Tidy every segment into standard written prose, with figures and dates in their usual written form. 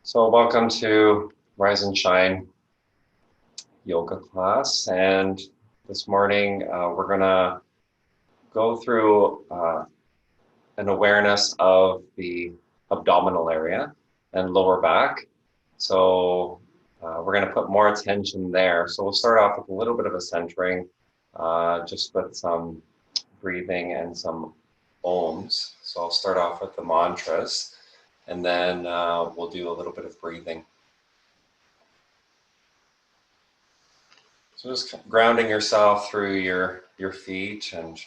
So welcome to Rise and Shine yoga class. And this morning we're going to go through an awareness of the abdominal area and lower back. So we're going to put more attention there. So we'll start off with a little bit of a centering, just with some breathing and some ohms. So I'll start off with the mantras, and then we'll do a little bit of breathing. So just grounding yourself through your feet and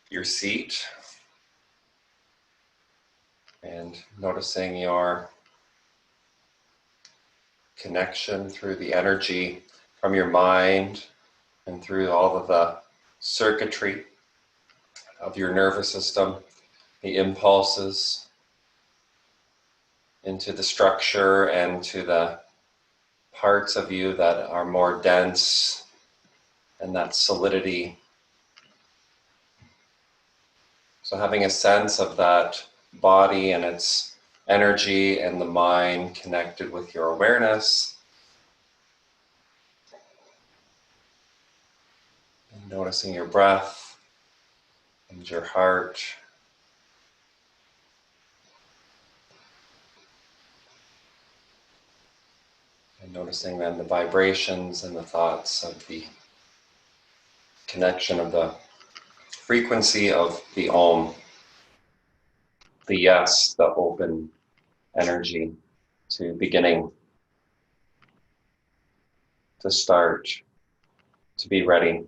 your seat, and noticing your connection through the energy from your mind and through all of the circuitry of your nervous system, the impulses into the structure and to the parts of you that are more dense and that solidity. So having a sense of that body and its energy and the mind connected with your awareness. And noticing your breath and your heart. And noticing then the vibrations and the thoughts of the connection of the frequency of the Om, the yes, the open energy to beginning, to start, to be ready.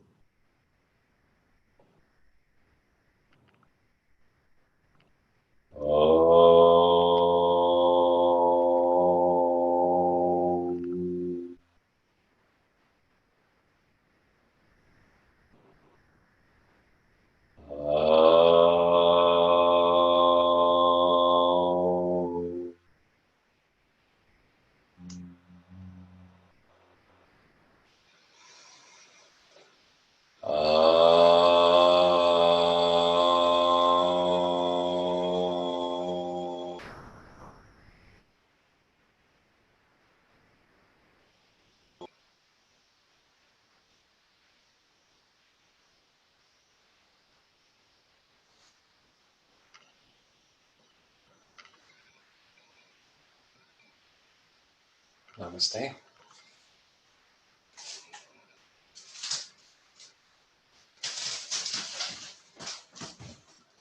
Namaste. I'm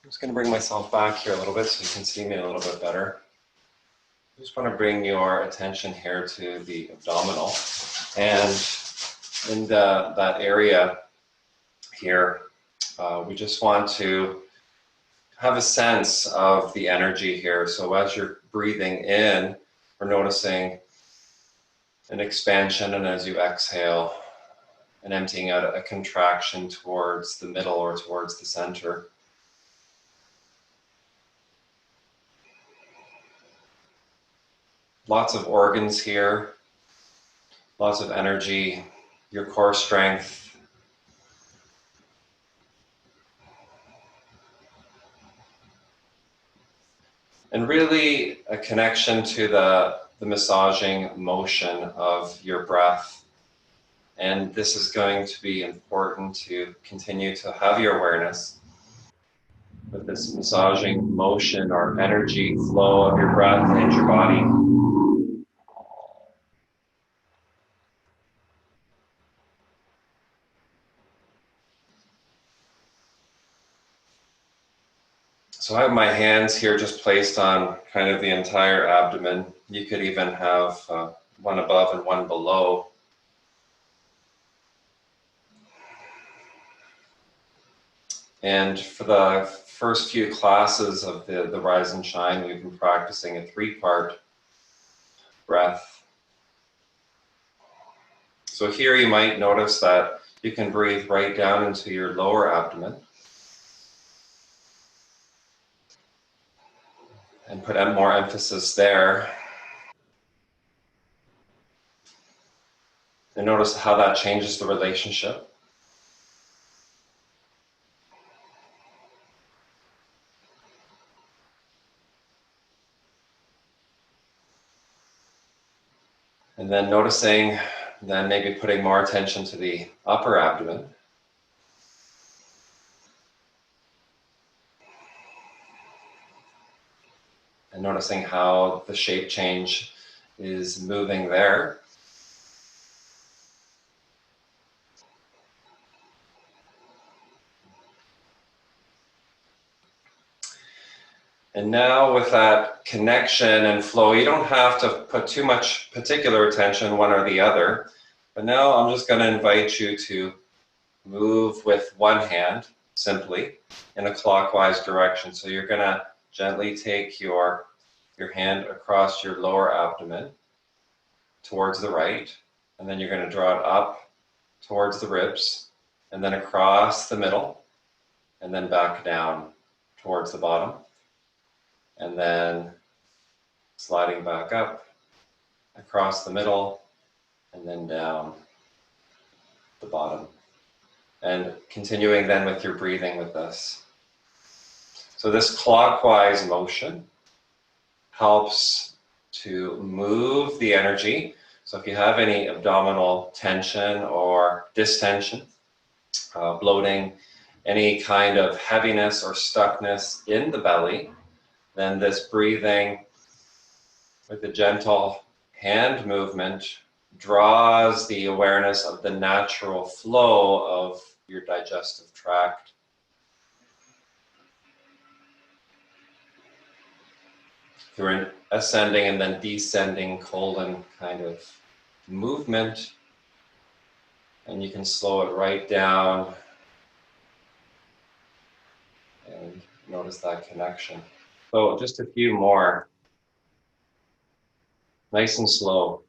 just going to bring myself back here a little bit so you can see me a little bit better. I just want to bring your attention here to the abdominal, and in that area here, we just want to have a sense of the energy here. So as you're breathing in, we're noticing an expansion, and as you exhale, and emptying out a contraction towards the middle or towards the center. Lots of organs here, lots of energy, your core strength. And really a connection to the massaging motion of your breath. And this is going to be important to continue to have your awareness with this massaging motion or energy flow of your breath and your body. So I have my hands here just placed on kind of the entire abdomen. You could even have one above and one below. And for the first few classes of the Rise and Shine, we've been practicing a 3-part breath. So here you might notice that you can breathe right down into your lower abdomen and put more emphasis there. And notice how that changes the relationship. And then noticing, then maybe putting more attention to the upper abdomen. And noticing how the shape change is moving there. And now with that connection and flow, you don't have to put too much particular attention one or the other. But now I'm just going to invite you to move with one hand simply in a clockwise direction. So you're going to gently take your hand across your lower abdomen towards the right, and then you're going to draw it up towards the ribs, and then across the middle, and then back down towards the bottom, and then sliding back up across the middle, and then down the bottom. And continuing then with your breathing with this. So this clockwise motion helps to move the energy. So if you have any abdominal tension or distension, bloating, any kind of heaviness or stuckness in the belly, then this breathing with the gentle hand movement draws the awareness of the natural flow of your digestive tract. Through an ascending and then descending colon kind of movement. And you can slow it right down and notice that connection. So just a few more. Nice and slow.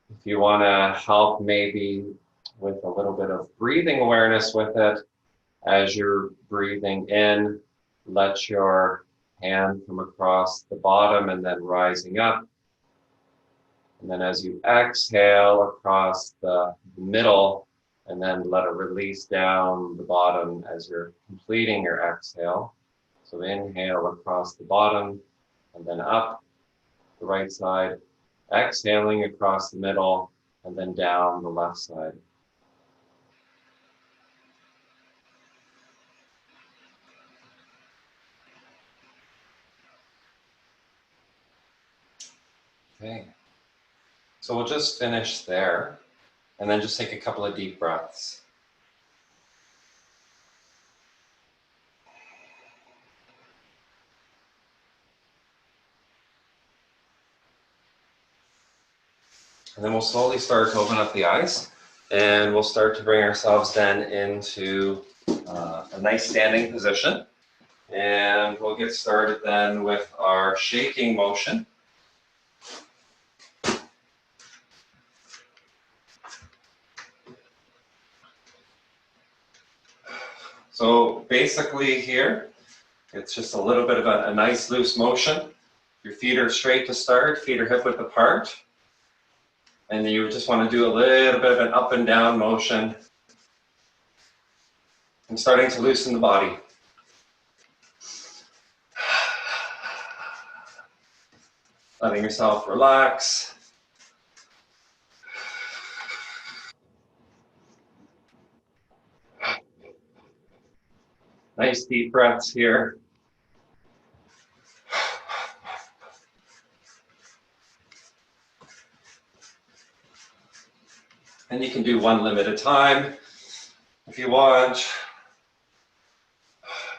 If you want to help maybe with a little bit of breathing awareness with it, as you're breathing in, let your hand come across the bottom and then rising up. And then as you exhale across the middle, and then let it release down the bottom as you're completing your exhale. So inhale across the bottom and then up the right side, exhaling across the middle and then down the left side. Okay, so we'll just finish there and then just take a couple of deep breaths. And then we'll slowly start to open up the eyes, and we'll start to bring ourselves then into a nice standing position. And we'll get started then with our shaking motion. So basically here, it's just a little bit of a nice loose motion. Your feet are straight to start, feet are hip width apart. And then you just want to do a little bit of an up and down motion and starting to loosen the body. Letting yourself relax. Nice deep breaths here. And you can do one limb at a time if you want.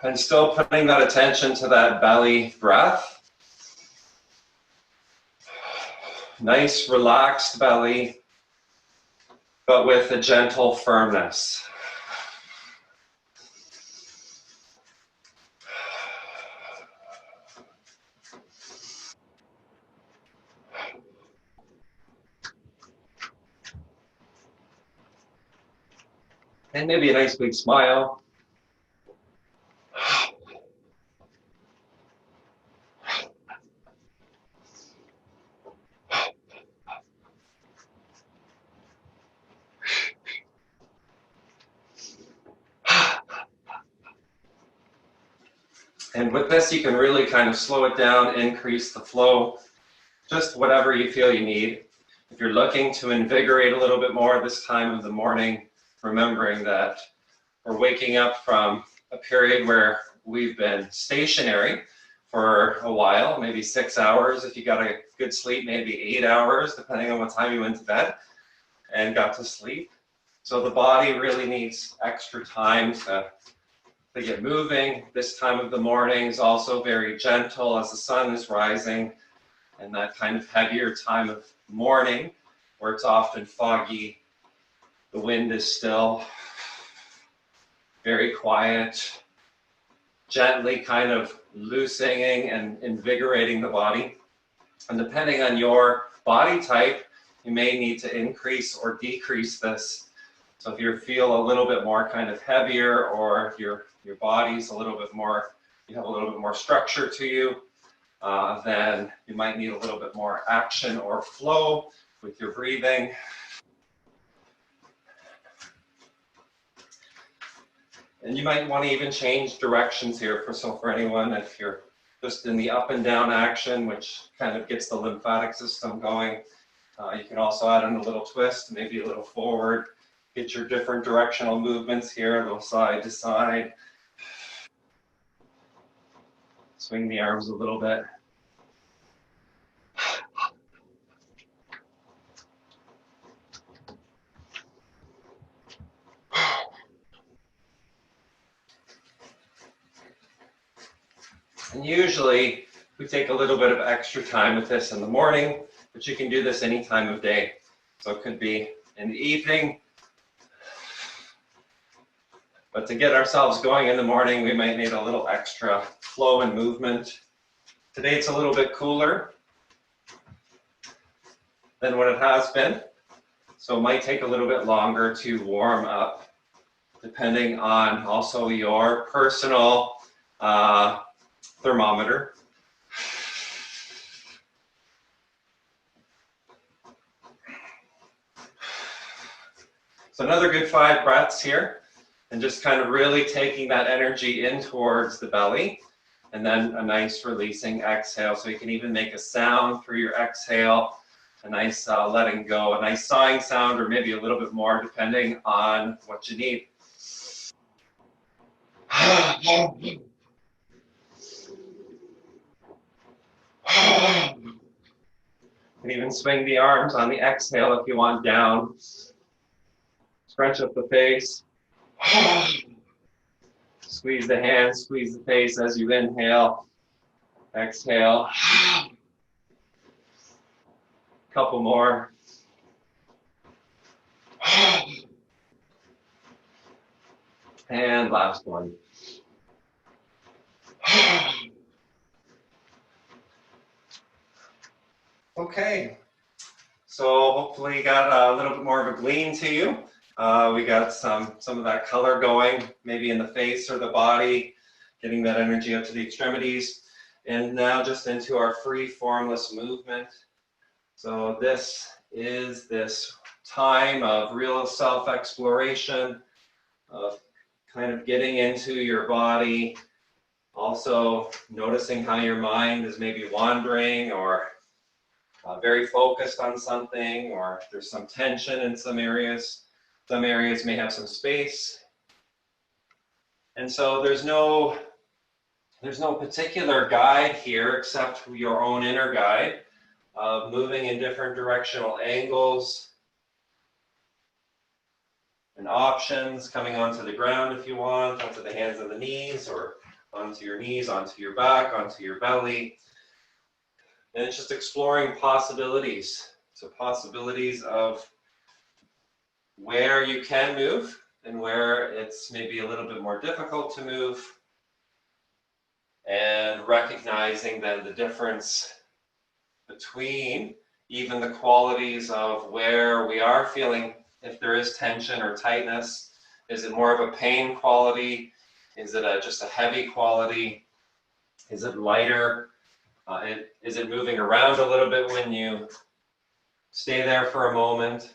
And still putting that attention to that belly breath. Nice relaxed belly, but with a gentle firmness. And maybe a nice big smile. And with this, you can really kind of slow it down, increase the flow, just whatever you feel you need. If you're looking to invigorate a little bit more this time of the morning, remembering that we're waking up from a period where we've been stationary for a while, maybe 6 hours. If you got a good sleep, maybe 8 hours, depending on what time you went to bed and got to sleep. So the body really needs extra time to get moving. This time of the morning is also very gentle as the sun is rising, and that kind of heavier time of morning where it's often foggy, the wind is still, very quiet, gently kind of loosening and invigorating the body. And depending on your body type, you may need to increase or decrease this. So if you feel a little bit more kind of heavier, or your body's a little bit more, you have a little bit more structure to you, then you might need a little bit more action or flow with your breathing. And you might want to even change directions here. For anyone, if you're just in the up and down action, which kind of gets the lymphatic system going, you can also add in a little twist, maybe a little forward. Get your different directional movements here, a little side to side. Swing the arms a little bit. And usually we take a little bit of extra time with this in the morning, but you can do this any time of day. So it could be in the evening. But to get ourselves going in the morning, we might need a little extra flow and movement. Today it's a little bit cooler than what it has been. So it might take a little bit longer to warm up, depending on also your personal thermometer. So another good 5 breaths here, and just kind of really taking that energy in towards the belly, and then a nice releasing exhale. So you can even make a sound through your exhale, a nice letting go, a nice sighing sound, or maybe a little bit more depending on what you need. You can even swing the arms on the exhale if you want down. Scrunch up the face. Squeeze the hands, squeeze the face as you inhale. Exhale. Couple more. And last one. Okay, so hopefully you got a little bit more of a gleam to you. We got some of that color going, maybe in the face or the body, getting that energy up to the extremities. And now just into our free formless movement. So this is this time of real self-exploration, of kind of getting into your body, also noticing how your mind is maybe wandering or very focused on something, or there's some tension in some areas. Some areas may have some space. And so there's no particular guide here except your own inner guide of moving in different directional angles and options, coming onto the ground if you want, onto the hands and the knees, or onto your knees, onto your back, onto your belly. And it's just exploring possibilities. So possibilities of where you can move and where it's maybe a little bit more difficult to move. And recognizing then the difference between even the qualities of where we are feeling, if there is tension or tightness. Is it more of a pain quality? Is it just a heavy quality? Is it lighter? Is it moving around a little bit when you stay there for a moment?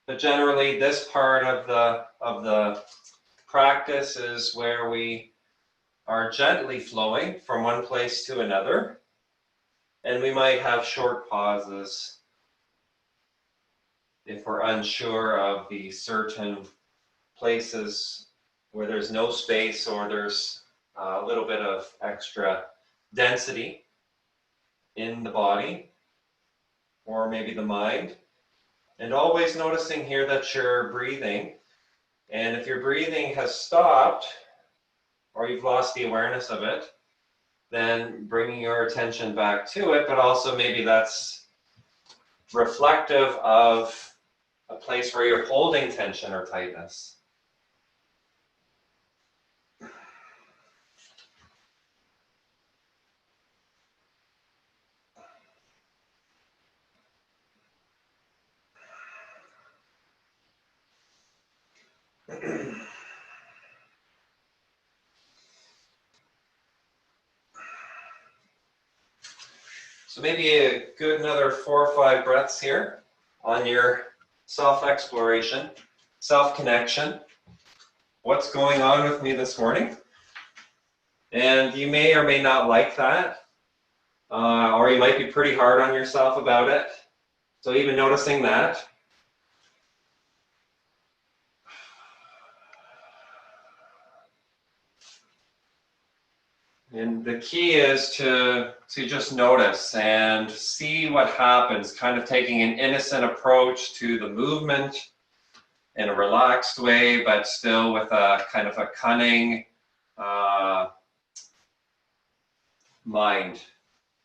But generally, this part of the practice is where we are gently flowing from one place to another. And we might have short pauses if we're unsure of the certain places where there's no space or there's a little bit of extra density in the body or maybe the mind. And always noticing here that you're breathing. And if your breathing has stopped or you've lost the awareness of it, then bringing your attention back to it, but also maybe that's reflective of a place where you're holding tension or tightness. So maybe a good another 4 or 5 breaths here on your self-exploration, self-connection. What's going on with me this morning? And you may or may not like that, or you might be pretty hard on yourself about it. So even noticing that. And the key is to just notice and see what happens, kind of taking an innocent approach to the movement in a relaxed way, but still with a kind of a cunning mind,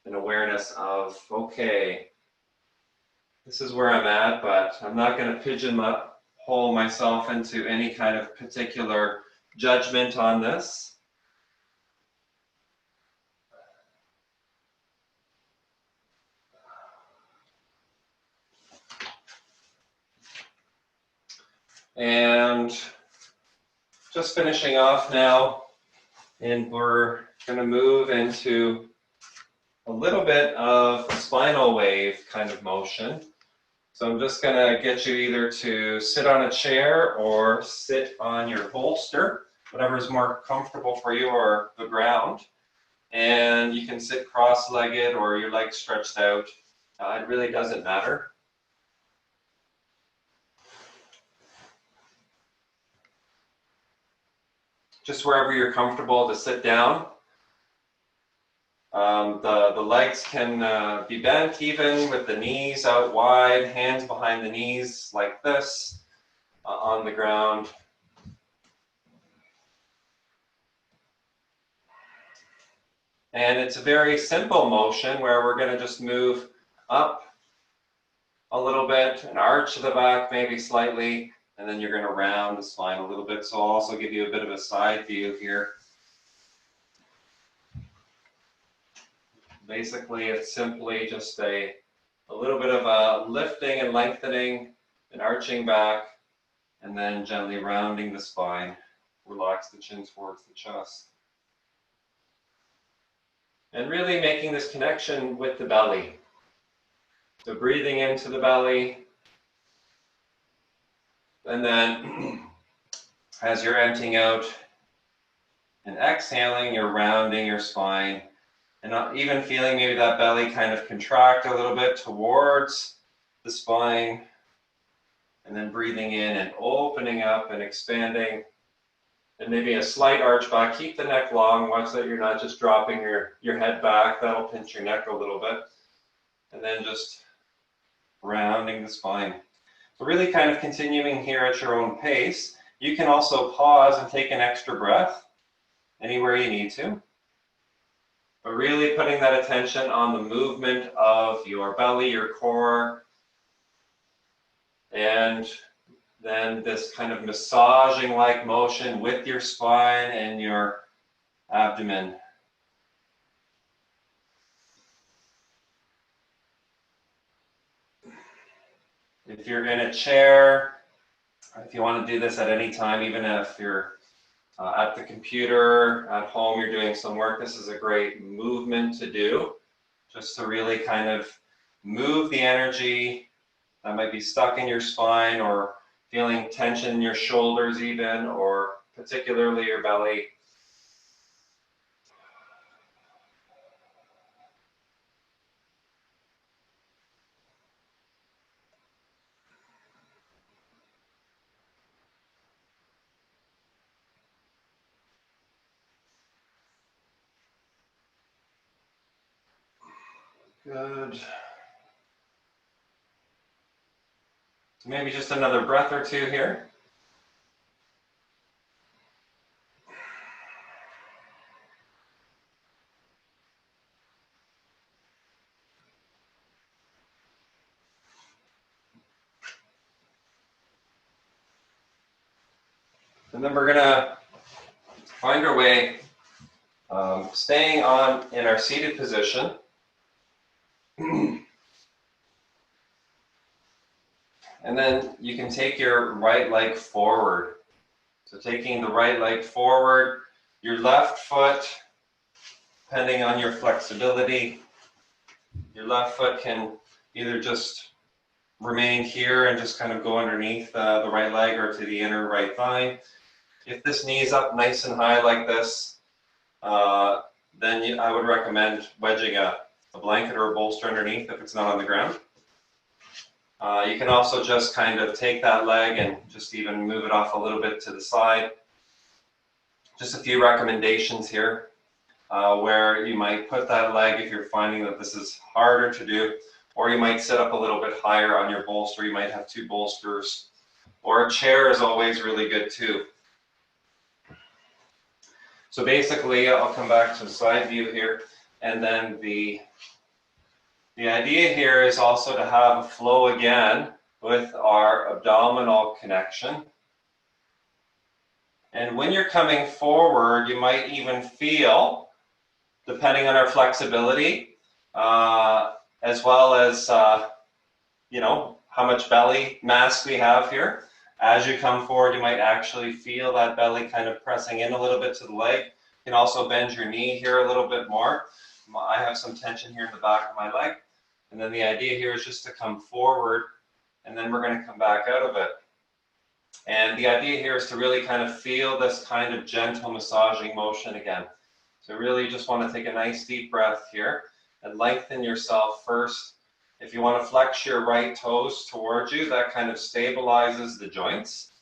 an awareness of, okay, this is where I'm at, but I'm not going to pigeonhole myself into any kind of particular judgment on this. And just finishing off now, and we're going to move into a little bit of a spinal wave kind of motion. So I'm just going to get you either to sit on a chair or sit on your bolster, whatever is more comfortable for you, or the ground. And you can sit cross-legged or your legs stretched out. It really doesn't matter. Just wherever you're comfortable to sit down. The legs can be bent even with the knees out wide, hands behind the knees like this on the ground. And it's a very simple motion where we're going to just move up a little bit, an arch of the back maybe slightly, and then you're going to round the spine a little bit. So I'll also give you a bit of a side view here. Basically, it's simply just a little bit of a lifting and lengthening and arching back, and then gently rounding the spine. Relax the chin towards the chest. And really making this connection with the belly. So breathing into the belly, and then as you're emptying out and exhaling, you're rounding your spine. And not even feeling maybe that belly kind of contract a little bit towards the spine. And then breathing in and opening up and expanding. And maybe a slight arch back. Keep the neck long. Watch that you're not just dropping your head back. That'll pinch your neck a little bit. And then just rounding the spine. So really kind of continuing here at your own pace. You can also pause and take an extra breath anywhere you need to. But really putting that attention on the movement of your belly, your core, and then this kind of massaging-like motion with your spine and your abdomen. If you're in a chair, if you want to do this at any time, even if you're at the computer, at home, you're doing some work, this is a great movement to do, just to really kind of move the energy that might be stuck in your spine or feeling tension in your shoulders even, or particularly your belly. Good. So maybe just another breath or two here. And then we're gonna find our way, staying in our seated position. And then you can take your right leg forward. So taking the right leg forward, your left foot, depending on your flexibility, your left foot can either just remain here and just kind of go underneath the right leg or to the inner right thigh. If this knee is up nice and high like this, then I would recommend wedging a blanket or a bolster underneath if it's not on the ground. You can also just kind of take that leg and just even move it off a little bit to the side. Just a few recommendations here where you might put that leg if you're finding that this is harder to do, or you might sit up a little bit higher on your bolster. You might have two bolsters, or a chair is always really good too. So basically, I'll come back to the side view here, and then the idea here is also to have a flow again with our abdominal connection. And when you're coming forward, you might even feel, depending on our flexibility, as well as, how much belly mass we have here. As you come forward, you might actually feel that belly kind of pressing in a little bit to the leg. You can also bend your knee here a little bit more. I have some tension here in the back of my leg. And then the idea here is just to come forward, and then we're going to come back out of it. And the idea here is to really kind of feel this kind of gentle massaging motion again. So really just want to take a nice deep breath here and lengthen yourself first. If you want to flex your right toes towards you, that kind of stabilizes the joints.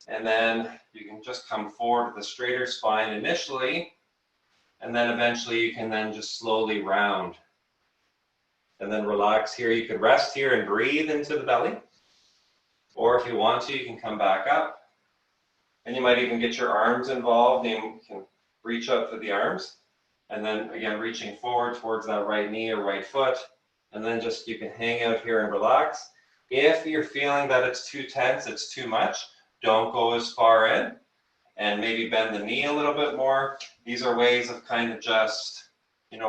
And then you can just come forward with a straighter spine initially, and then eventually you can then just slowly round. And then relax here. You could rest here and breathe into the belly. Or if you want to, you can come back up. And you might even get your arms involved. You can reach up for the arms. And then again, reaching forward towards that right knee or right foot. And then just you can hang out here and relax. If you're feeling that it's too tense, it's too much, don't go as far in. And maybe bend the knee a little bit more. These are ways of kind of just,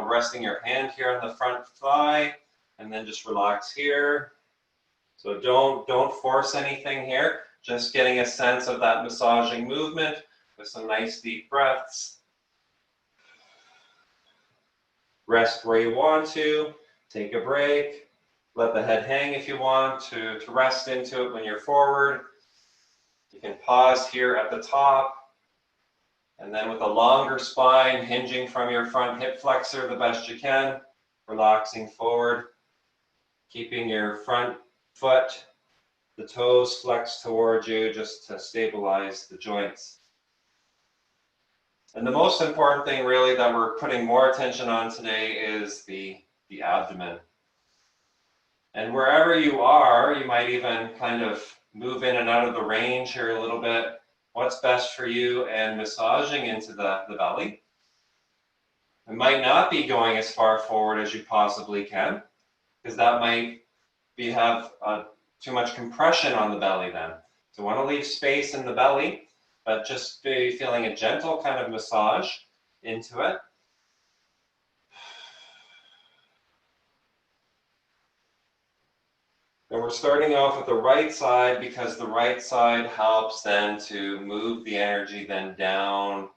resting your hand here on the front thigh. And then just relax here. So don't force anything here, just getting a sense of that massaging movement with some nice deep breaths. Rest where you want to, take a break, let the head hang if you want to rest into it when you're forward. You can pause here at the top, and then with a longer spine, hinging from your front hip flexor the best you can, relaxing forward, keeping your front foot, the toes flexed towards you just to stabilize the joints. And the most important thing really that we're putting more attention on today is the abdomen. And wherever you are, you might even kind of move in and out of the range here a little bit. What's best for you, and massaging into the belly. It might not be going as far forward as you possibly can, because that might have too much compression on the belly then. So want to leave space in the belly, but just be feeling a gentle kind of massage into it. And we're starting off with the right side because the right side helps then to move the energy then down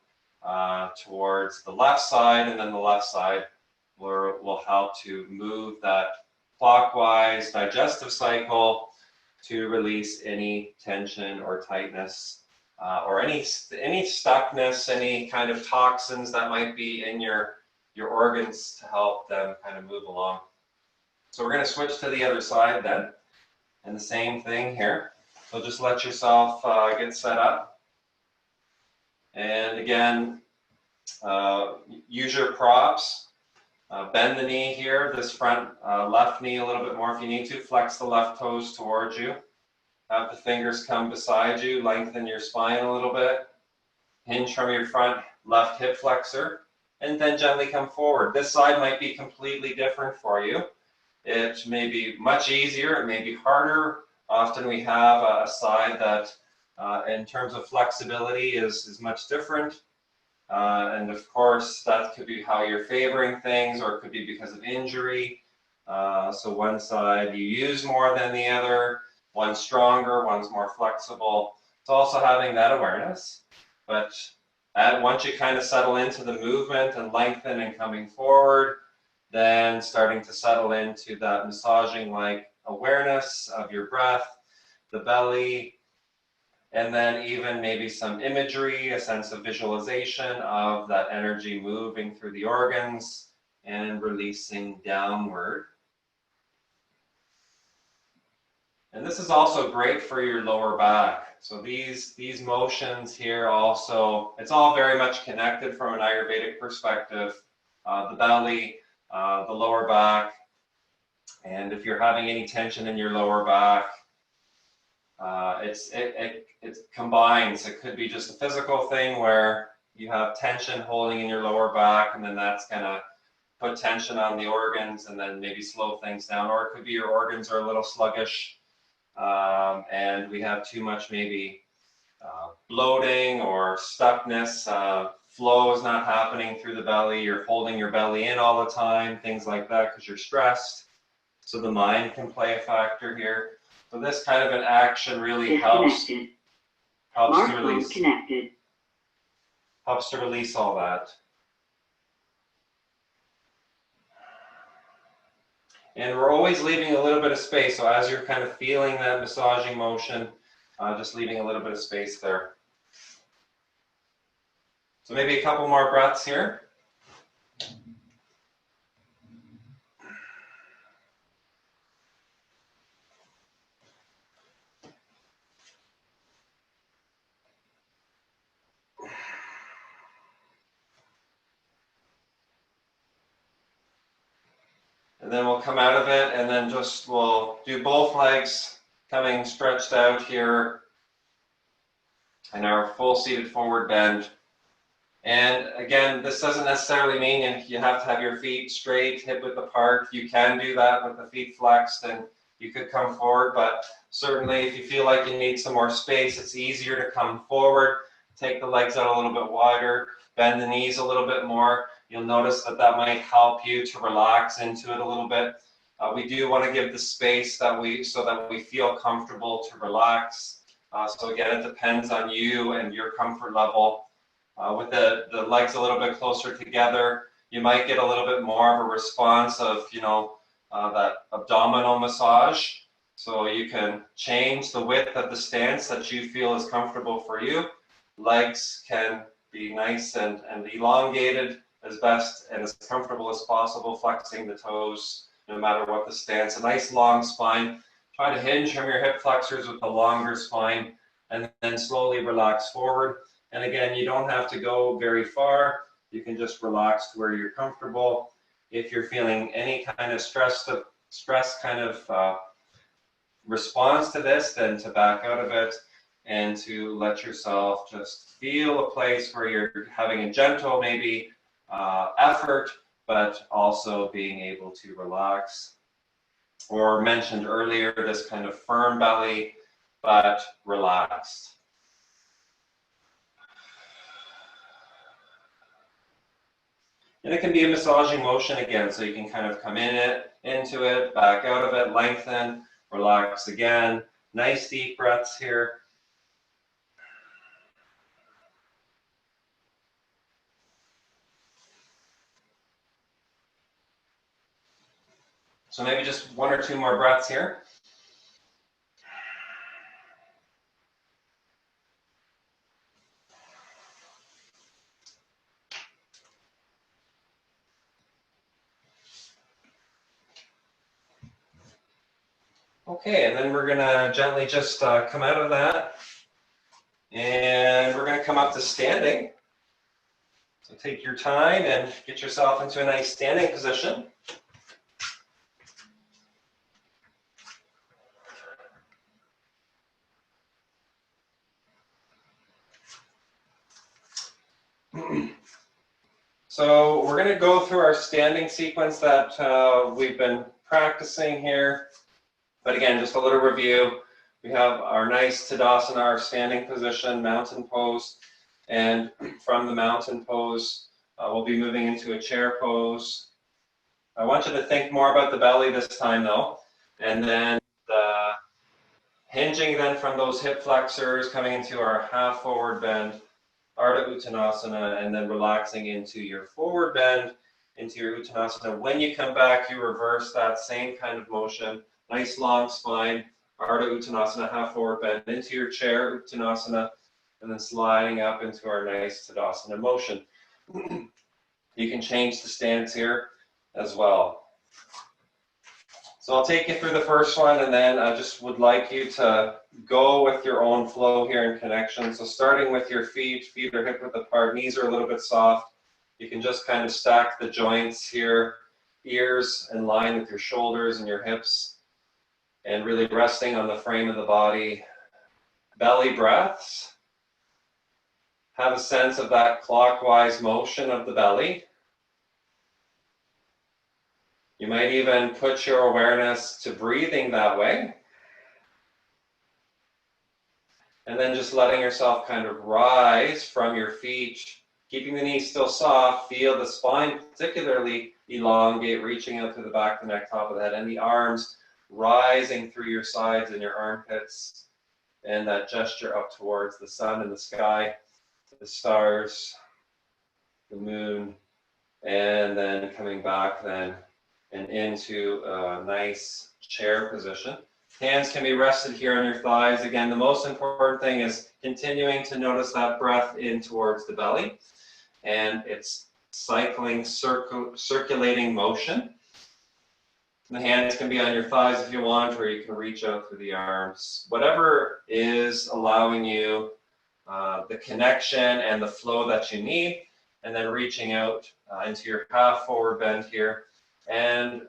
towards the left side, and then the left side will help to move that clockwise digestive cycle to release any tension or tightness or any stuckness, any kind of toxins that might be in your organs, to help them kind of move along. So we're going to switch to the other side then, and the same thing here. So just let yourself get set up. And again, use your props. Bend the knee here, this front left knee a little bit more if you need to. Flex the left toes towards you. Have the fingers come beside you. Lengthen your spine a little bit. Hinge from your front left hip flexor. And then gently come forward. This side might be completely different for you. It may be much easier. It may be harder. Often we have a side that in terms of flexibility is much different. And of course, that could be how you're favoring things, or it could be because of injury. So one side you use more than the other, one's stronger, one's more flexible. It's also having that awareness. But once you kind of settle into the movement and lengthen and coming forward, then starting to settle into that massaging-like awareness of your breath, the belly, and then even maybe some imagery, a sense of visualization of that energy moving through the organs and releasing downward. And this is also great for your lower back. So these motions here also, it's all very much connected from an Ayurvedic perspective. The belly, the lower back, and if you're having any tension in your lower back, it combines. It could be just a physical thing where you have tension holding in your lower back, and then that's gonna put tension on the organs and then maybe slow things down. Or it could be your organs are a little sluggish, and we have too much maybe bloating or stuckness. Flow is not happening through the belly. You're holding your belly in all the time, things like that, because you're stressed. So the mind can play a factor here. So this kind of an action really helps to release all that. And we're always leaving a little bit of space. So as you're kind of feeling that massaging motion, just leaving a little bit of space there. So maybe a couple more breaths here. And then we'll come out of it, and then we'll do both legs coming stretched out here in our full seated forward bend. And again, this doesn't necessarily mean you have to have your feet straight, hip width apart. You can do that with the feet flexed, and you could come forward, but certainly if you feel like you need some more space, it's easier to come forward, take the legs out a little bit wider, bend the knees a little bit more. You'll notice that might help you to relax into it a little bit. We do want to give the space so that we feel comfortable to relax. So again, it depends on you and your comfort level. With the legs a little bit closer together, you might get a little bit more of a response of, that abdominal massage. So you can change the width of the stance that you feel is comfortable for you. Legs can be nice and elongated as best and as comfortable as possible, flexing the toes no matter what the stance. A nice long spine. Try to hinge from your hip flexors with a longer spine, and then slowly relax forward. And again, you don't have to go very far. You can just relax to where you're comfortable. If you're feeling any kind of stress kind of response to this, then to back out of it and to let yourself just feel a place where you're having a gentle maybe effort, but also being able to relax. Or mentioned earlier, this kind of firm belly, but relaxed. And it can be a massaging motion again, so you can kind of come into it, back out of it, lengthen, relax again. Nice deep breaths here. So maybe just one or two more breaths here. Okay, and then we're gonna gently just come out of that. And we're gonna come up to standing. So take your time and get yourself into a nice standing position. So we're going to go through our standing sequence that we've been practicing here. But again, just a little review. We have our nice Tadasana, our standing position, mountain pose. And from the mountain pose, we'll be moving into a chair pose. I want you to think more about the belly this time though. And then the hinging then from those hip flexors, coming into our half forward bend, Ardha Uttanasana, and then relaxing into your forward bend, into your Uttanasana. When you come back, you reverse that same kind of motion. Nice long spine, Ardha Uttanasana, half forward bend, into your chair, Uttanasana, and then sliding up into our nice Tadasana motion. You can change the stance here as well. So I'll take you through the first one, and then I just would like you to go with your own flow here in connection. So starting with your feet are hip width apart, knees are a little bit soft. You can just kind of stack the joints here, ears in line with your shoulders and your hips, and really resting on the frame of the body. Belly breaths. Have a sense of that clockwise motion of the belly. You might even put your awareness to breathing that way. And then just letting yourself kind of rise from your feet, keeping the knees still soft. Feel the spine particularly elongate, reaching out to the back of the neck, top of the head, and the arms rising through your sides and your armpits. And that gesture up towards the sun and the sky, the stars, the moon, and then coming back then and into a nice chair position. Hands can be rested here on your thighs. Again, the most important thing is continuing to notice that breath in towards the belly. And it's cycling, circulating motion. The hands can be on your thighs if you want, or you can reach out through the arms. Whatever is allowing you the connection and the flow that you need. And then reaching out into your half forward bend here. And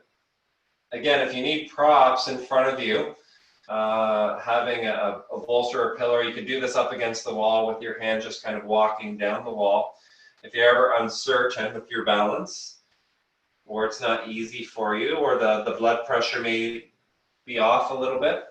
again, if you need props in front of you, having a bolster or pillow, you could do this up against the wall with your hand just kind of walking down the wall. If you're ever uncertain with your balance, or it's not easy for you, or the blood pressure may be off a little bit.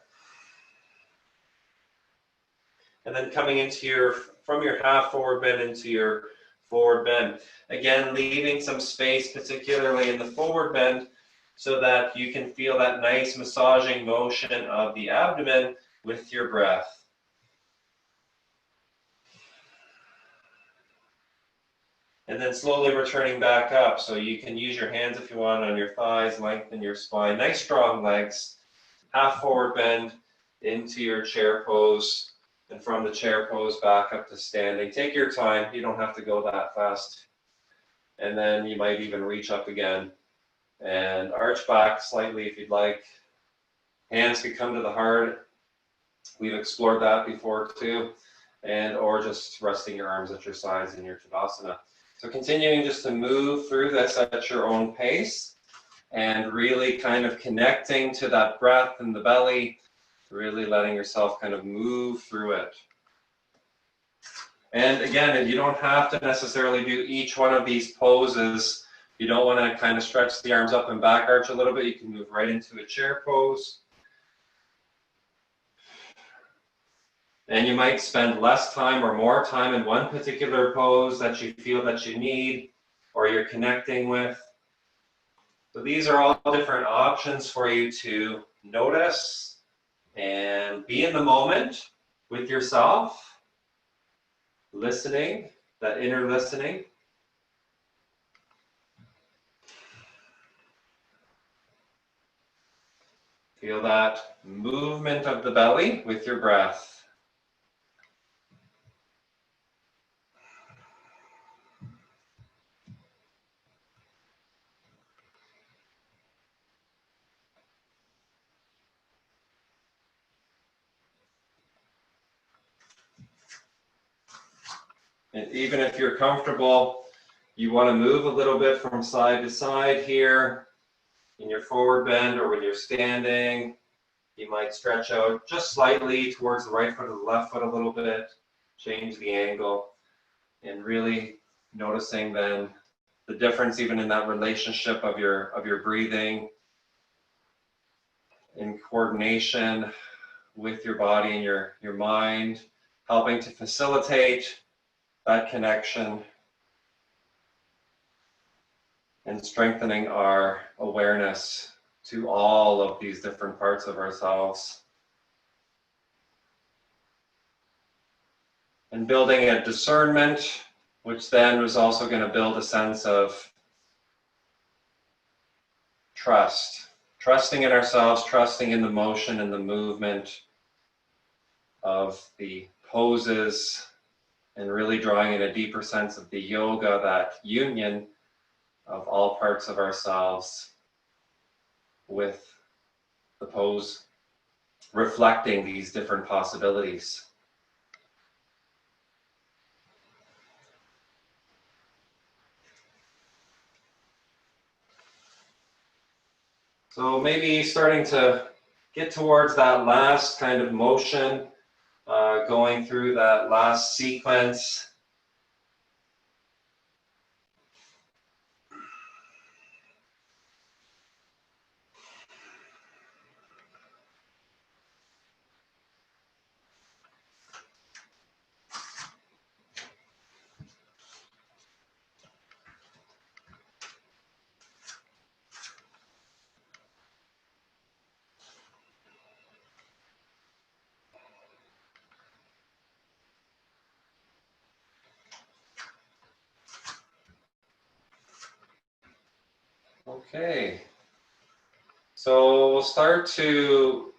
And then coming into from your half forward bend into your forward bend. Again, leaving some space, particularly in the forward bend, so that you can feel that nice massaging motion of the abdomen with your breath. And then slowly returning back up. So you can use your hands if you want on your thighs, lengthen your spine. Nice strong legs. Half forward bend into your chair pose. And from the chair pose back up to standing. Take your time. You don't have to go that fast. And then you might even reach up again. And arch back slightly if you'd like. Hands could come to the heart. We've explored that before too. And or just resting your arms at your sides in your Tadasana. So continuing just to move through this at your own pace. And really kind of connecting to that breath in the belly. Really letting yourself kind of move through it. And again, you don't have to necessarily do each one of these poses. You don't want to kind of stretch the arms up and back arch a little bit. You can move right into a chair pose. And you might spend less time or more time in one particular pose that you feel that you need or you're connecting with. So these are all different options for you to notice and be in the moment with yourself, listening, that inner listening. Feel that movement of the belly with your breath. And even if you're comfortable you want to move a little bit from side to side here in your forward bend, or when you're standing, you might stretch out just slightly towards the right foot or the left foot a little bit, change the angle, and really noticing then the difference even in that relationship of your breathing in coordination with your body and your mind, helping to facilitate that connection and strengthening our awareness to all of these different parts of ourselves. And building a discernment, which then was also going to build a sense of trust. Trusting in ourselves, trusting in the motion and the movement of the poses, and really drawing in a deeper sense of the yoga, that union of all parts of ourselves with the pose, reflecting these different possibilities. So maybe starting to get towards that last kind of motion, going through that last sequence. Okay, so we'll start to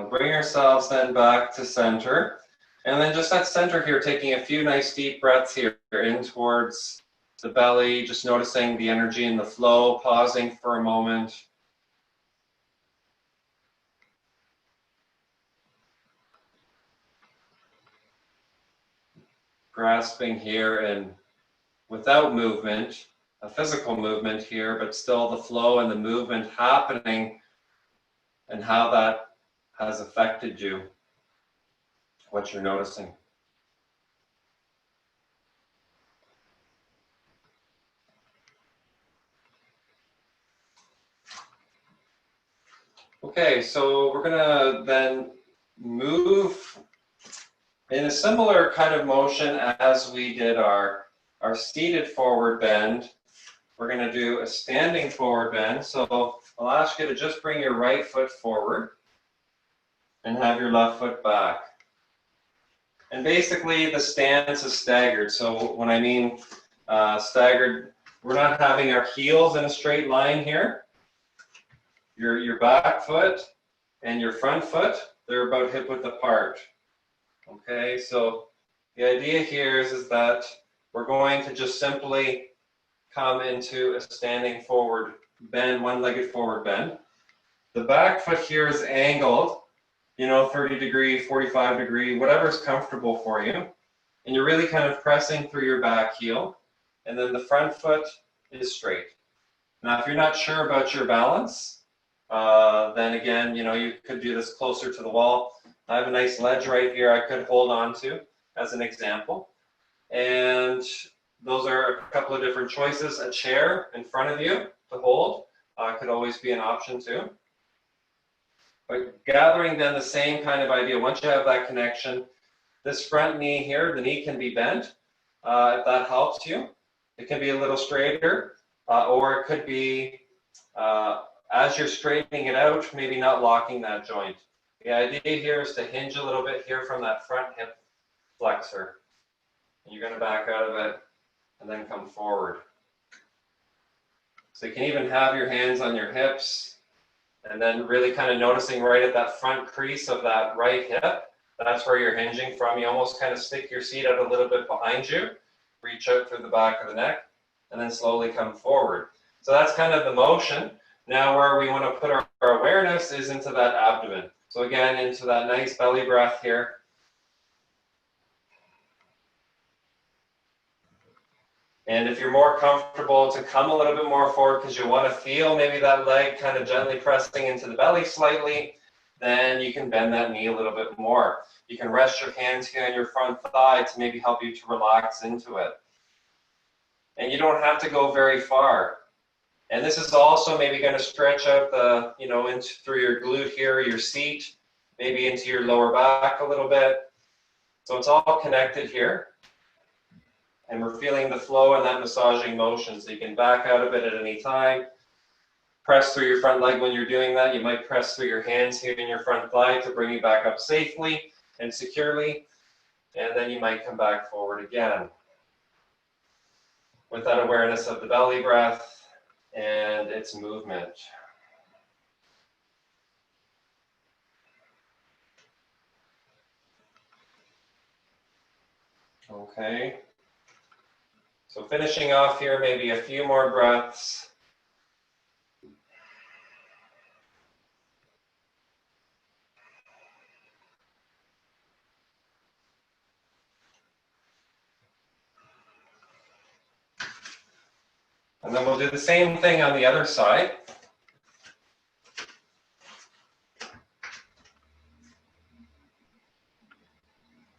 bring ourselves then back to center. And then just at center here, taking a few nice deep breaths here in towards the belly, just noticing the energy and the flow, pausing for a moment. Grasping here and without movement, a physical movement here, but still the flow and the movement happening and how that has affected you, what you're noticing. Okay, so we're gonna then move in a similar kind of motion as we did our seated forward bend. We're gonna do a standing forward bend. So I'll ask you to just bring your right foot forward and have your left foot back. And basically the stance is staggered. So when I mean staggered, we're not having our heels in a straight line here. Your back foot and your front foot, they're about hip width apart. Okay, so the idea here is that we're going to just simply come into a standing forward bend, one-legged forward bend. The back foot here is angled, 30 degree, 45 degree, whatever's comfortable for you. And you're really kind of pressing through your back heel. And then the front foot is straight. Now, if you're not sure about your balance, then again, you could do this closer to the wall. I have a nice ledge right here I could hold on to as an example. And those are a couple of different choices. A chair in front of you to hold could always be an option too. But gathering then the same kind of idea, once you have that connection, this front knee here, the knee can be bent if that helps you. It can be a little straighter, or it could be, as you're straightening it out, maybe not locking that joint. The idea here is to hinge a little bit here from that front hip flexor. And you're going to back out of it and then come forward. So you can even have your hands on your hips and then really kind of noticing right at that front crease of that right hip. That's where you're hinging from. You almost kind of stick your seat out a little bit behind you, reach out through the back of the neck, and then slowly come forward. So that's kind of the motion. Now where we want to put our awareness is into that abdomen. So again, into that nice belly breath here. And if you're more comfortable to come a little bit more forward because you want to feel maybe that leg kind of gently pressing into the belly slightly, then you can bend that knee a little bit more. You can rest your hands here on your front thigh to maybe help you to relax into it. And you don't have to go very far. And this is also maybe going to stretch out the, through your glute here, your seat, maybe into your lower back a little bit. So it's all connected here. And we're feeling the flow and that massaging motion. So you can back out of it at any time. Press through your front leg when you're doing that. You might press through your hands here in your front thigh to bring you back up safely and securely. And then you might come back forward again. With that awareness of the belly breath and its movement. Okay. So finishing off here, maybe a few more breaths. And then we'll do the same thing on the other side.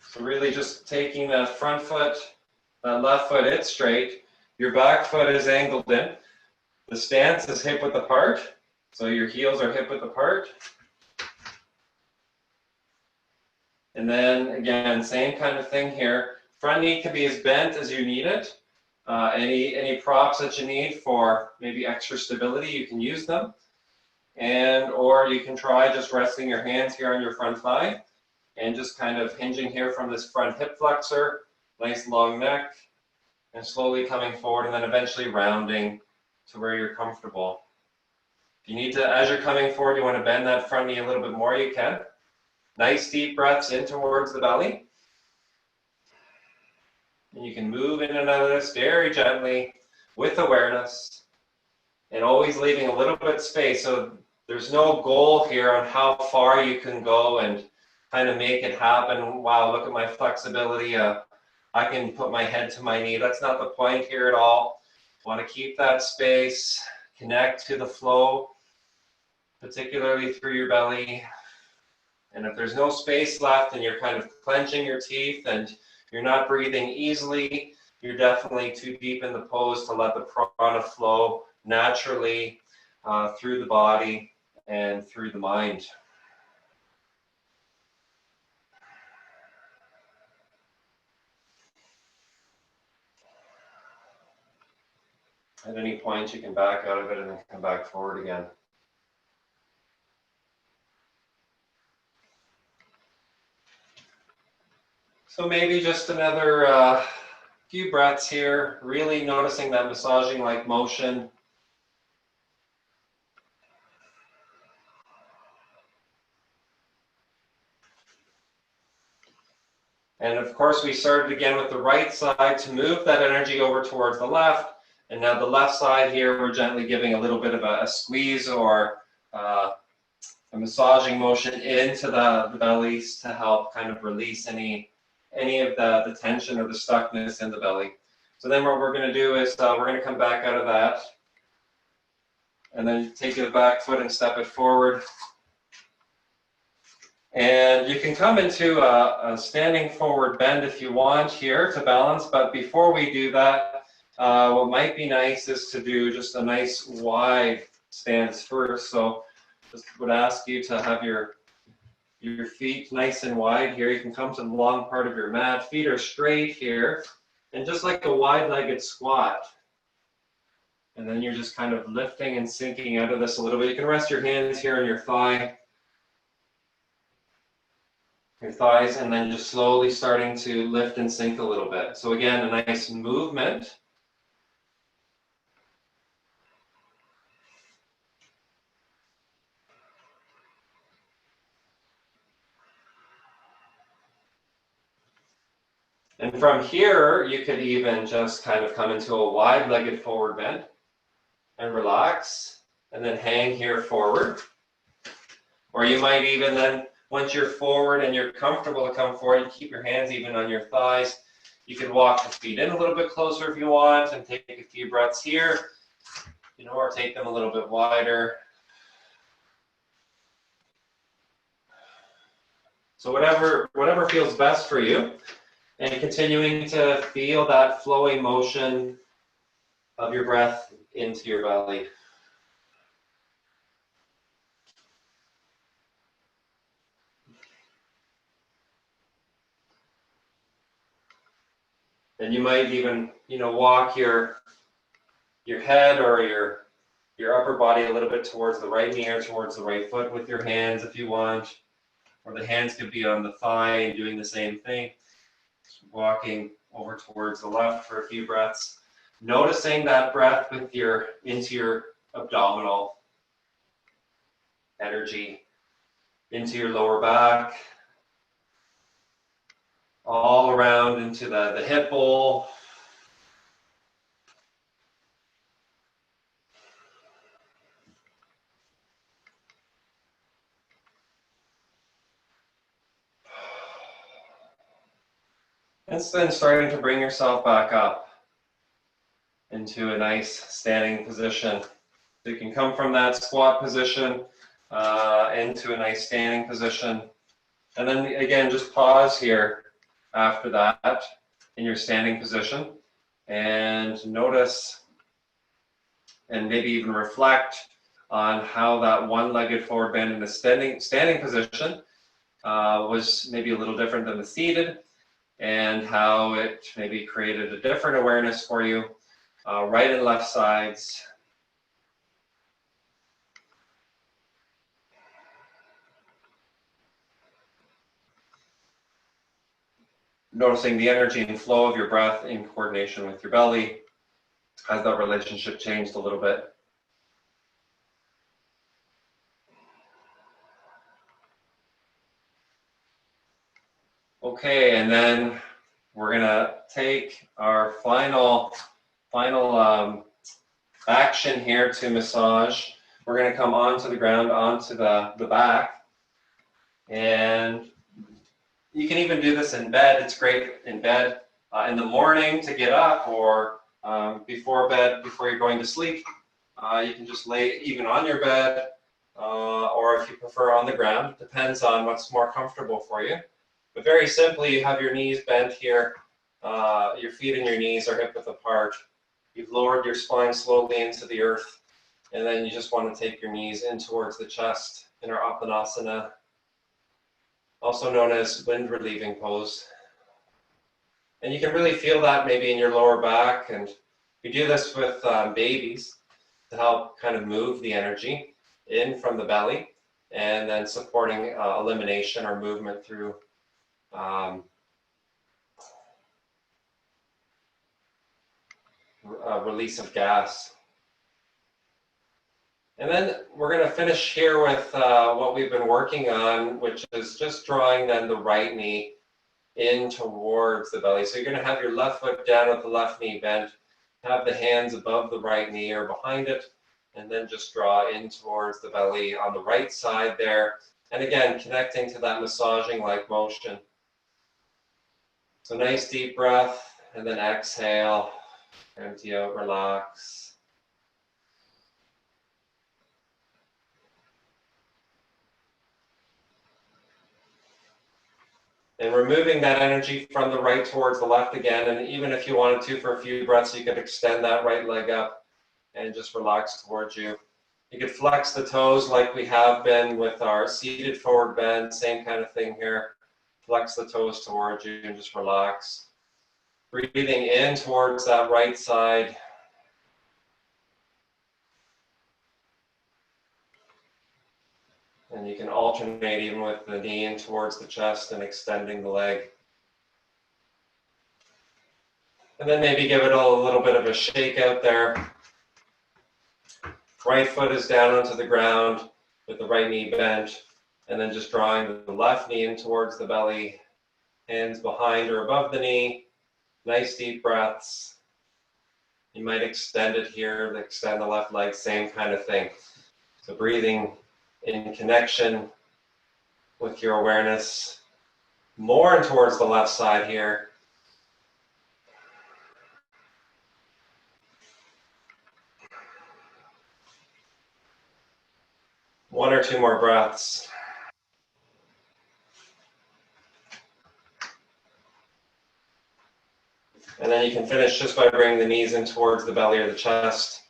So really just taking that front foot, that left foot, it's straight. Your back foot is angled in. The stance is hip width apart. So your heels are hip width apart. And then again, same kind of thing here. Front knee can be as bent as you need it. Any props that you need for maybe extra stability, you can use them. Or you can try just resting your hands here on your front thigh and just kind of hinging here from this front hip flexor, nice long neck, and slowly coming forward and then eventually rounding to where you're comfortable. If you need to, as you're coming forward, you want to bend that front knee a little bit more, you can. Nice deep breaths in towards the belly. And you can move in and out of this very gently with awareness and always leaving a little bit of space. So there's no goal here on how far you can go and kind of make it happen. Wow, look at my flexibility. I can put my head to my knee. That's not the point here at all. Want to keep that space, connect to the flow, particularly through your belly. And if there's no space left and you're kind of clenching your teeth and you're not breathing easily, you're definitely too deep in the pose to let the prana flow naturally through the body and through the mind. At any point, you can back out of it and then come back forward again. So maybe just another few breaths here, really noticing that massaging-like motion. And of course, we started again with the right side to move that energy over towards the left. And now the left side here, we're gently giving a little bit of a squeeze or a massaging motion into the bellies to help kind of release any of the tension or the stuckness in the belly. So then what we're going to do is we're going to come back out of that and then take the back foot and step it forward. And you can come into a standing forward bend if you want here to balance, but before we do that, what might be nice is to do just a nice wide stance first. So just would ask you to have your feet nice and wide here. You can come to the long part of your mat. Feet are straight here. And just like a wide-legged squat. And then you're just kind of lifting and sinking out of this a little bit. You can rest your hands here on your thighs, and then just slowly starting to lift and sink a little bit. So again, a nice movement. And from here, you could even just kind of come into a wide-legged forward bend and relax, and then hang here forward. Or you might even then, once you're forward and you're comfortable to come forward, you keep your hands even on your thighs. You can walk the feet in a little bit closer if you want and take a few breaths here, or take them a little bit wider. So whatever feels best for you, and continuing to feel that flowing motion of your breath into your belly. And you might even, walk your head or your upper body a little bit towards the right knee or towards the right foot with your hands if you want. Or the hands could be on the thigh and doing the same thing. Walking over towards the left for a few breaths. Noticing that breath with into your abdominal energy, into your lower back, all around into the hip bowl. And then starting to bring yourself back up into a nice standing position. So you can come from that squat position into a nice standing position. And then again, just pause here after that in your standing position and notice and maybe even reflect on how that one-legged forward bend in the standing position was maybe a little different than the seated, and how it maybe created a different awareness for you, right and left sides. Noticing the energy and flow of your breath in coordination with your belly. Has that relationship changed a little bit? Okay, and then we're gonna take our final action here to massage. We're gonna come onto the ground, onto the back, and you can even do this in bed. It's great in bed in the morning to get up, or before bed, before you're going to sleep. You can just lay even on your bed, or if you prefer on the ground. It depends on what's more comfortable for you. But very simply, you have your knees bent here. Your feet and your knees are hip width apart. You've lowered your spine slowly into the earth. And then you just want to take your knees in towards the chest in our Asana, also known as wind relieving pose. And you can really feel that maybe in your lower back. And we do this with babies to help kind of move the energy in from the belly, and then supporting elimination or movement through release of gas. And then we're going to finish here with what we've been working on, which is just drawing then the right knee in towards the belly. So you're going to have your left foot down with the left knee bent, have the hands above the right knee or behind it, and then just draw in towards the belly on the right side there. And again, connecting to that massaging-like motion. So nice deep breath, and then exhale, empty out, relax. And removing that energy from the right towards the left again. And even if you wanted to for a few breaths, you could extend that right leg up and just relax towards you. You could flex the toes like we have been with our seated forward bend, same kind of thing here. Flex the toes towards you and just relax. Breathing in towards that right side. And you can alternate even with the knee in towards the chest and extending the leg. And then maybe give it a little bit of a shake out there. Right foot is down onto the ground with the right knee bent. And then just drawing the left knee in towards the belly. Hands behind or above the knee. Nice deep breaths. You might extend it here, extend the left leg, same kind of thing. So breathing in connection with your awareness more towards the left side here. 1 or 2 more breaths. And then you can finish just by bringing the knees in towards the belly or the chest.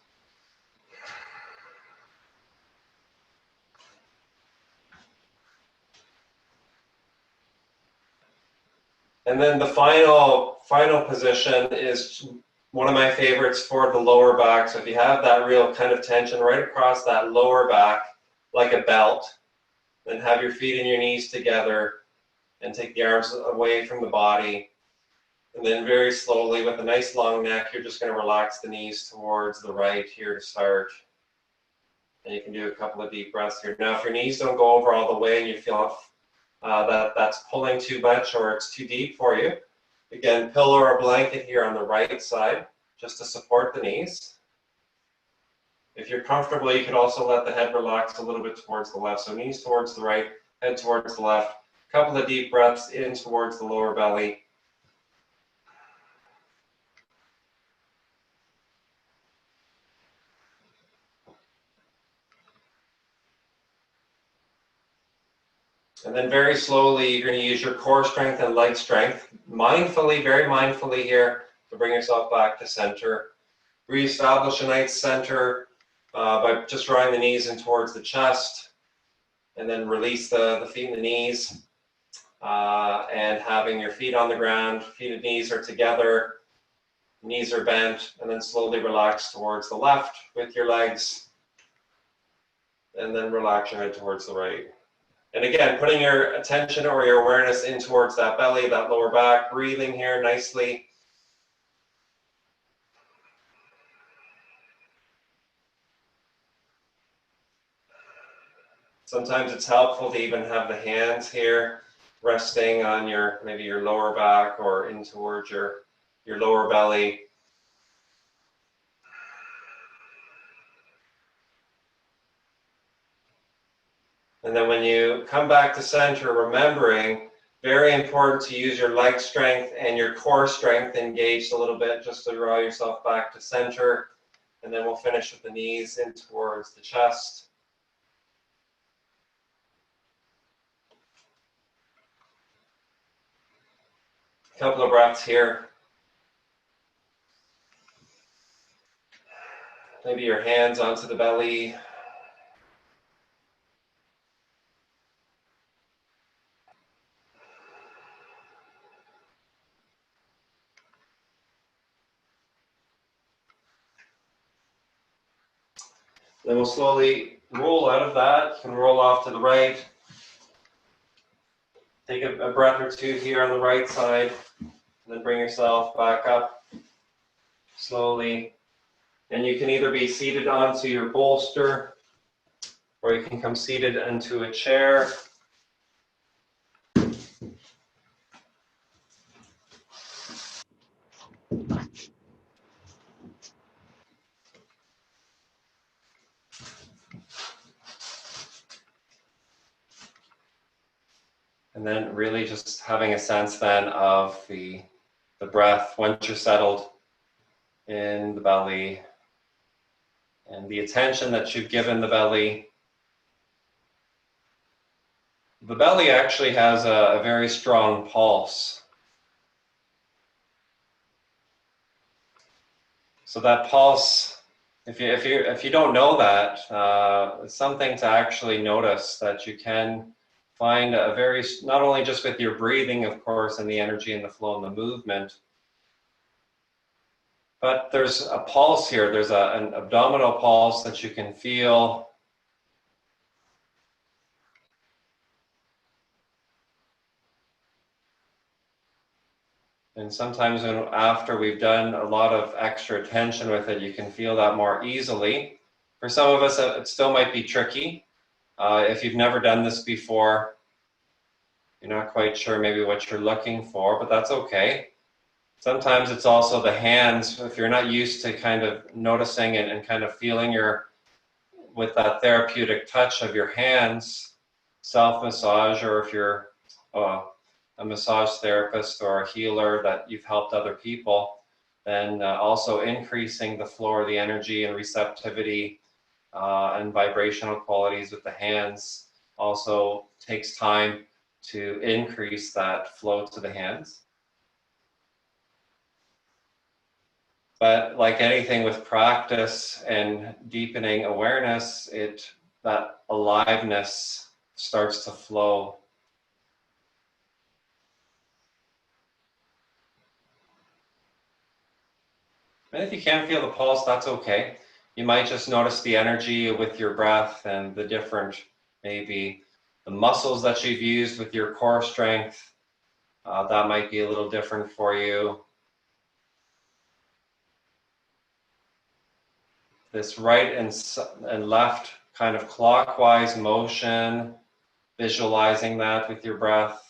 And then the final position is one of my favorites for the lower back. So if you have that real kind of tension right across that lower back, like a belt, then have your feet and your knees together and take the arms away from the body. And then very slowly with a nice long neck, you're just going to relax the knees towards the right here to start. And you can do a couple of deep breaths here. Now, if your knees don't go over all the way and you feel that that's pulling too much or it's too deep for you, again, pillow or a blanket here on the right side just to support the knees. If you're comfortable, you could also let the head relax a little bit towards the left. So knees towards the right, head towards the left. A couple of deep breaths in towards the lower belly. And then very slowly, you're going to use your core strength and leg strength, mindfully, very mindfully here, to bring yourself back to center. Reestablish a nice center by just drawing the knees in towards the chest, and then release the feet and the knees, and having your feet on the ground, feet and knees are together, knees are bent, and then slowly relax towards the left with your legs, and then relax your head towards the right. And again, putting your attention or your awareness in towards that belly, that lower back, breathing here nicely. Sometimes it's helpful to even have the hands here resting on maybe your lower back or in towards your lower belly. And then when you come back to center, remembering, very important to use your leg strength and your core strength engaged a little bit just to draw yourself back to center. And then we'll finish with the knees in towards the chest. A couple of breaths here. Maybe your hands onto the belly. Then we'll slowly roll out of that. You can roll off to the right. Take a breath or two here on the right side, and then bring yourself back up slowly. And you can either be seated onto your bolster, or you can come seated into a chair. And then really just having a sense then of the breath once you're settled in the belly, and the attention that you've given the belly. The belly actually has a very strong pulse. So that pulse, if you don't know that, it's something to actually notice, that you can find a very, not only just with your breathing, of course, and the energy and the flow and the movement, but there's a pulse here. There's an abdominal pulse that you can feel. And sometimes after we've done a lot of extra attention with it, you can feel that more easily. For some of us, it still might be tricky. If you've never done this before, you're not quite sure maybe what you're looking for, but that's okay. Sometimes it's also the hands. If you're not used to kind of noticing and kind of feeling with that therapeutic touch of your hands, self-massage, or if you're a massage therapist or a healer that you've helped other people, then also increasing the flow of the energy and receptivity and vibrational qualities with the hands also takes time to increase that flow to the hands. But like anything with practice and deepening awareness, that aliveness starts to flow. And if you can't feel the pulse, that's okay. You might just notice the energy with your breath and the different, maybe the muscles that you've used with your core strength. That might be a little different for you. This right and left kind of clockwise motion, visualizing that with your breath.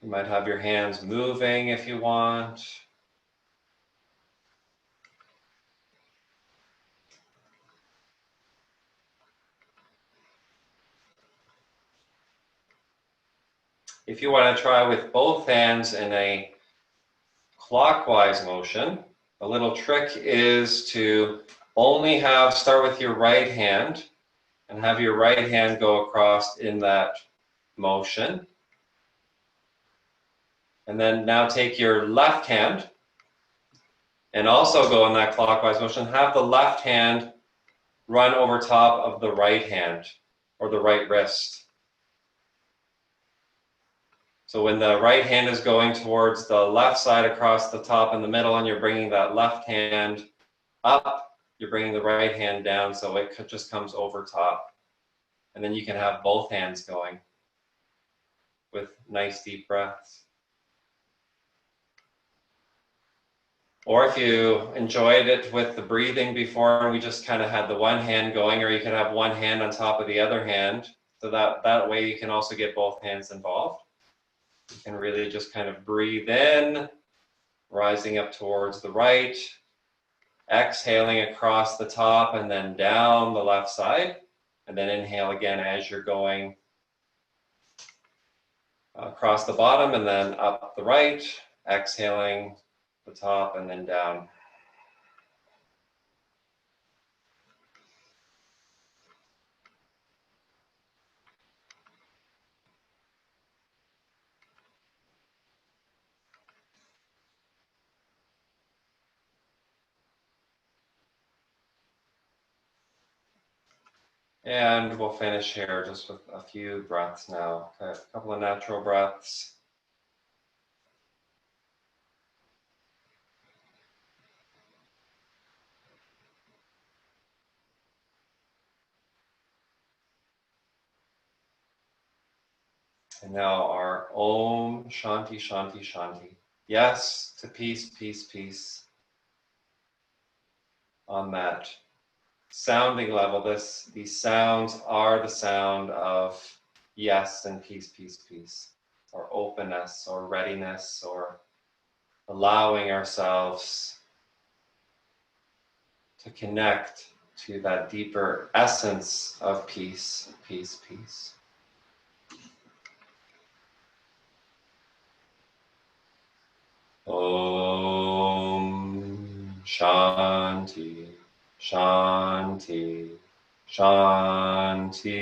You might have your hands moving if you want. If you want to try with both hands in a clockwise motion, a little trick is to only start with your right hand and have your right hand go across in that motion. And then now take your left hand and also go in that clockwise motion. Have the left hand run over top of the right hand or the right wrist. So when the right hand is going towards the left side across the top and the middle, and you're bringing that left hand up, you're bringing the right hand down, so it just comes over top. And then you can have both hands going with nice deep breaths. Or if you enjoyed it with the breathing before, and we just kind of had the one hand going, or you could have one hand on top of the other hand, so that way you can also get both hands involved. You can really just kind of breathe in, rising up towards the right, exhaling across the top and then down the left side, and then inhale again as you're going across the bottom and then up the right, exhaling the top and then down. And we'll finish here just with a few breaths now. Okay, a couple of natural breaths. And now our Om Shanti Shanti Shanti. Yes to peace, peace, peace. On that sounding level, these sounds are the sound of yes and peace, peace, peace, or openness, or readiness, or allowing ourselves to connect to that deeper essence of peace, peace, peace. Om Shanti, Shanti, Shanti.